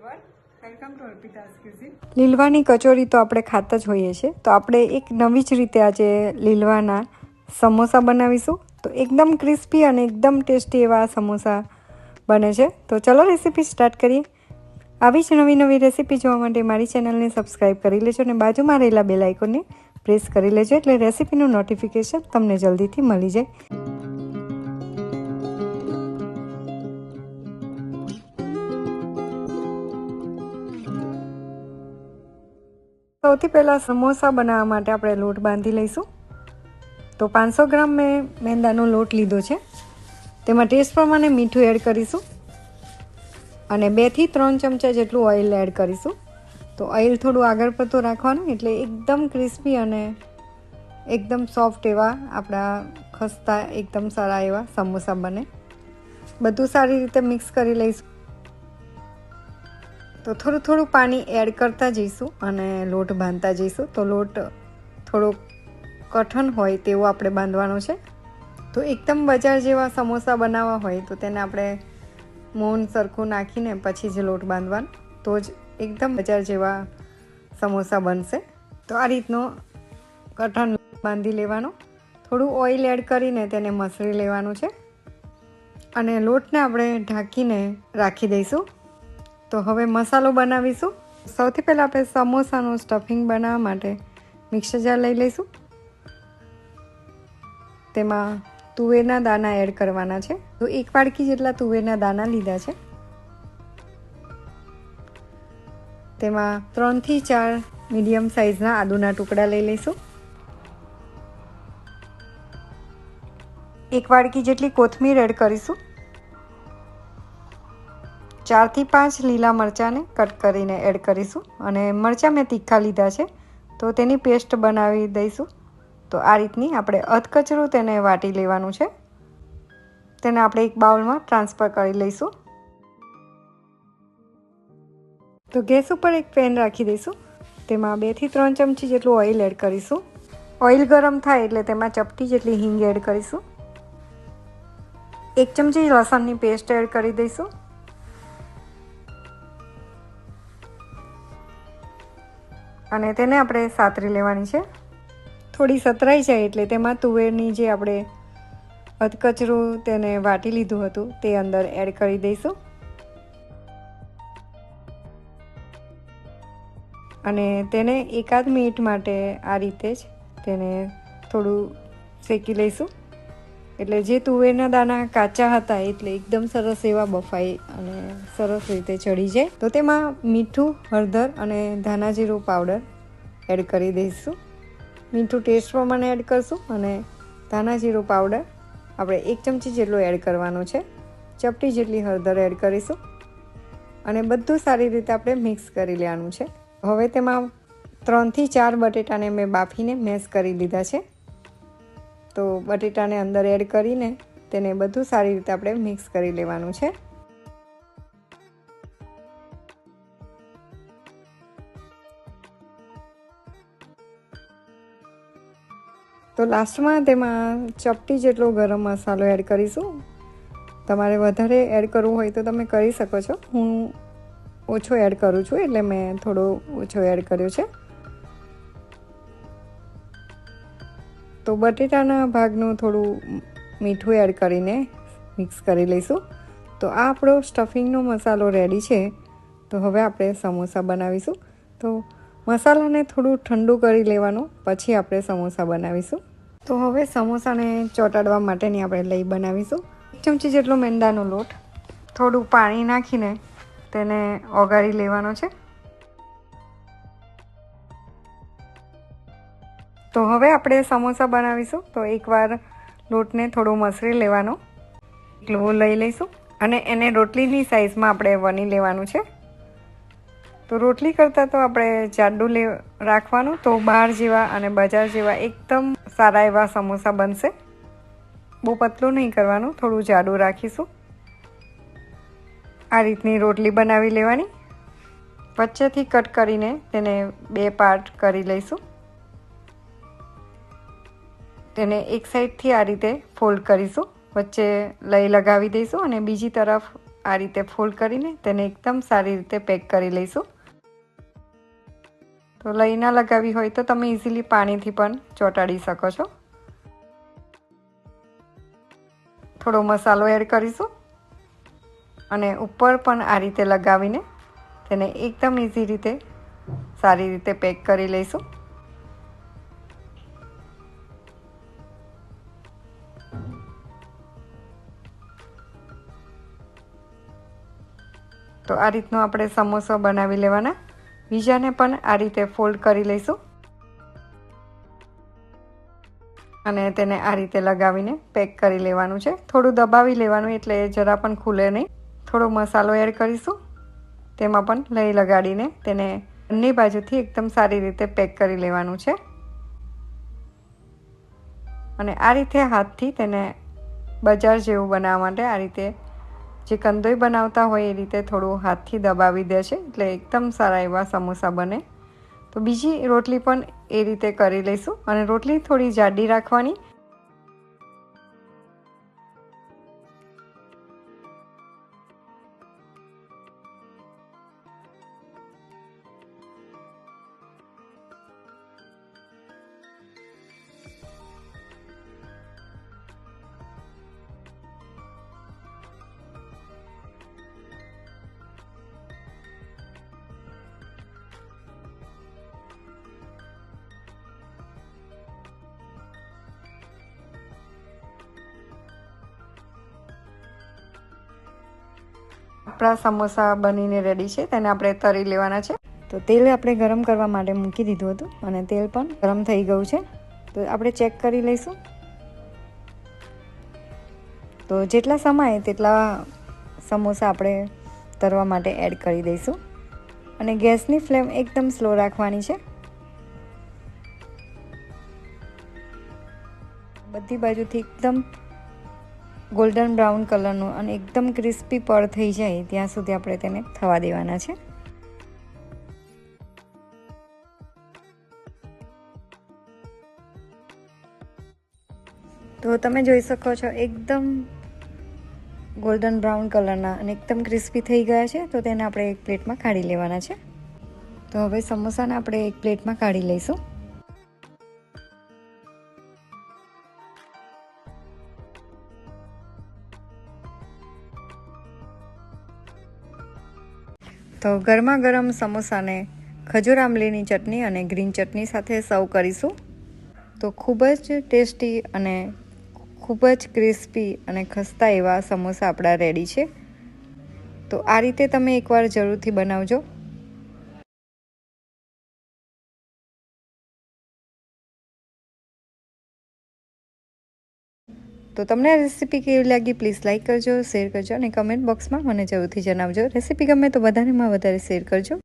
Everyone, welcome to Arpita's cuisine. લીલવાની કચોરી તો આપણે ખાતા જ હોઈએ છીએ, તો આપણે એક નવી જ રીતે આજે લીલવાના સમોસા બનાવીશું। તો એકદમ ક્રિસ્પી અને એકદમ ટેસ્ટી એવા સમોસા બને છે। તો ચલો રેસીપી સ્ટાર્ટ કરીએ। આવી જ નવી રેસીપી જોવા માટે મારી ચેનલને સબસ્ક્રાઈબ કરી લેજો અને બાજુમાં રહેલા બેલ આઇકોનને પ્રેસ કરી લેજો, એટલે રેસીપીનું નોટિફિકેશન તમને જલ્દીથી મળી જાય। સૌથી પહેલાં સમોસા બનાવવા માટે આપણે લોટ બાંધી લઈશું। તો 500 ગ્રામ મેં મેંદાનો લોટ લીધો છે, તેમાં ટેસ્ટ પ્રમાણે મીઠું એડ કરીશું અને 2 થી 3 ચમચા જેટલું ઓઇલ એડ કરીશું। તો ઓઇલ થોડું આગળ પડતું રાખવાનું, એટલે એકદમ ક્રિસ્પી અને એકદમ સોફ્ટ એવા આપણા ખસ્તા એકદમ સારા એવા સમોસા બને। બધું સારી રીતે મિક્સ કરી લઈશું। તો થોડું પાણી એડ કરતા જઈશું અને લોટ બાંધતા જઈશું। તો લોટ થોડો કઠણ હોય તેવો આપણે બાંધવાનો છે। તો એકદમ બજાર જેવા સમોસા બનાવવા હોય તો તેને આપણે મોણ સરખું નાખીને પછી જ લોટ બાંધવાનો, તો જ એકદમ બજાર જેવા સમોસા બનશે। તો આ રીતનો કઠણ બાંધી લેવાનો, થોડું ઓઇલ એડ કરીને તેને મસળી લેવાનું છે અને લોટને આપણે ઢાંકીને રાખી દઈશું। તો હવે મસાલો બનાવીશું। સૌથી પહેલાં આપણે સમોસાનું સ્ટફિંગ બનાવવા માટે મિક્સર જાર લઈ લઈશું। તેમાં તુવેરના દાણા એડ કરવાના છે। તો 1 વાડકી જેટલા તુવેરના દાણા લીધા છે। તેમાં 3 થી 4 મીડિયમ સાઇઝના આદુના ટુકડા લઈ લઈશું। 1 વાડકી જેટલી કોથમીર એડ કરીશું। 4 થી 5 લીલા મરચાંને કટ કરીને એડ કરીશું અને મરચાં મેં તીખા લીધા છે, તો તેની પેસ્ટ બનાવી દઈશું। તો આ રીતની આપણે અધકચરું તેને વાટી લેવાનું છે। તેને આપણે એક બાઉલમાં ટ્રાન્સફર કરી લઈશું। તો ગેસ ઉપર એક પેન રાખી દઈશું। તેમાં 2 થી 3 ચમચી જેટલું ઓઇલ એડ કરીશું। ઓઇલ ગરમ થાય એટલે તેમાં ચપટી જેટલી હિંગ એડ કરીશું। 1 ચમચી લસણની પેસ્ટ એડ કરી દઈશું અને તેને આપણે સાતરી લેવાની છે। થોડી સતરાઈ જાય એટલે તેમાં તુવેરની જે આપણે અધકચરું તેને વાટી લીધું હતું તે અંદર એડ કરી દઈશું અને તેને 1 મિનિટ માટે આ રીતે જ તેને થોડું શેકી લઈશું, એટલે જે તુવેરના દાણા કાચા હતા એટલે એકદમ સરસ એવા બફાઈ અને સરસ રીતે ચડી જાય। તો તેમાં મીઠું, હળદર અને ધાણા જીરું પાવડર એડ કરી દઈશું। મીઠું ટેસ્ટ પ્રમાણે એડ કરીશું અને ધાણા જીરું પાવડર આપણે 1 ચમચી જેટલું એડ કરવાનું છે। ચપટી જેટલી હળદર એડ કરીશું અને બધું સારી રીતે આપણે મિક્સ કરી લેવાનું છે। હવે તેમાં 3 થી 4 બટેટાને મેં બાફીને મેશ કરી લીધા છે। તો બટેટાને અંદર એડ કરીને તેને બધું સારી રીતે આપણે મિક્સ કરી લેવાનું છે। તો લાસ્ટમાં તેમાં ચપટી જેટલો ગરમ મસાલો એડ કરીશું। તમારે વધારે એડ કરવું હોય તો તમે કરી શકો છો, હું ઓછો એડ કરું છું એટલે મેં થોડો ઓછો એડ કર્યો છે। તો બટેટાના ભાગનું થોડું મીઠું એડ કરીને મિક્સ કરી લઈશું। તો આ આપણો સ્ટફિંગનો મસાલો રેડી છે। તો હવે આપણે સમોસા બનાવીશું। તો મસાલાને થોડું ઠંડુ કરી લેવાનું, પછી આપણે સમોસા બનાવીશું। તો હવે સમોસાને ચોંટાડવા માટેની આપણે લઈ બનાવીશું। 1 ચમચી જેટલો મેંદાનો લોટ થોડું પાણી નાખીને તેને ઓગાળી લેવાનો છે। તો હવે આપણે સમોસા બનાવીશું। તો એકવાર લોટને થોડો મસળી લેવાનો, એટલું લઈ લઈશું અને એને રોટલીની સાઈઝમાં આપણે વણી લેવાનું છે। તો રોટલી કરતાં તો આપણે જાડું રાખવાનું, તો બહાર જેવા અને બજાર જેવા એકદમ સારા એવા સમોસા બનશે। બહુ પતલું નહીં કરવાનું, થોડું જાડું રાખીશું। આ રીતની રોટલી બનાવી લેવાની, વચ્ચેથી કટ કરીને તેને 2 પાર્ટ કરી લઈશું। તેને એક સાઈડથી આ રીતે ફોલ્ડ કરીશું, વચ્ચે લઈ લગાવી દઈશું અને બીજી તરફ આ રીતે ફોલ્ડ કરીને તેને એકદમ સારી રીતે પેક કરી લઈશું. તો લઈ ના લગાવી હોય તો તમે ઇઝીલી પાણીથી પણ ચોંટાડી શકો છો. થોડો મસાલો એડ કરીશું અને ઉપર પણ આ રીતે લગાવીને તેને એકદમ ઇઝી રીતે સારી રીતે પેક કરી લઈશું. તો આ રીતનો આપણે સમોસા બનાવી લેવાના. બીજાને પણ આ રીતે ફોલ્ડ કરી લઈશું અને તેને આ રીતે લગાવીને પેક કરી લેવાનું છે. થોડું દબાવી લેવાનું એટલે જરા પણ ખુલે નહીં. થોડો મસાલો એડ કરીશું. તેમાં પણ લઈ લગાડીને તેને બંને બાજુથી એકદમ સારી રીતે પેક કરી લેવાનું છે. અને આ રીતે હાથથી તેને બજાર જેવું બનાવવા માટે આ રીતે જે કંદોઈ બનાવતા હોય એ રીતે થોડું હાથથી દબાવી દે છે એટલે એકદમ સારા એવા સમોસા બને. તો બીજી રોટલી પણ એ રીતે કરી લઈશું અને રોટલી થોડી જાડી રાખવાની. આપણા સમોસા બનીને રેડી છે. તેને આપણે તળી લેવાના છે. તો તેલ આપણે ગરમ કરવા માટે મૂકી દીધું હતું અને તેલ પણ ગરમ થઈ ગયું છે. તો આપણે ચેક કરી લઈશું. તો જેટલા સમાય તેટલા સમોસા આપણે તળવા માટે એડ કરી દઈશું અને ગેસની ફ્લેમ એકદમ સ્લો રાખવાની છે. બધી બાજુથી એકદમ ગોલ્ડન બ્રાઉન કલરનું અને એકદમ ક્રિસ્પી પડ થઈ જાય ત્યાં સુધી આપણે તેને થવા દેવાના છે. તો તમે જોઈ શકો છો એકદમ ગોલ્ડન બ્રાઉન કલરના અને એકદમ ક્રિસ્પી થઈ ગયા છે. તો તેને આપણે એક પ્લેટમાં કાઢી લેવાના છે. તો હવે સમોસાને આપણે એક પ્લેટમાં કાઢી લઈશું. તો ગરમા ગરમ સમોસાને ખજૂર આંબલીની ચટણી અને ગ્રીન ચટણી સાથે સર્વ કરીશું. તો ખૂબ જ ટેસ્ટી અને ખૂબ જ ક્રિસ્પી અને ખસ્તા એવા સમોસા આપણા રેડી છે. તો આ રીતે તમે એકવાર જરૂરથી બનાવજો. તો તમને આ રેસીપી કેવી લાગી પ્લીઝ લાઇક કરજો, શેર કરજો અને કમેન્ટ બોક્સમાં મને જરૂરથી જણાવજો. રેસીપી ગમે તો વધારેમાં વધારે શેર કરજો.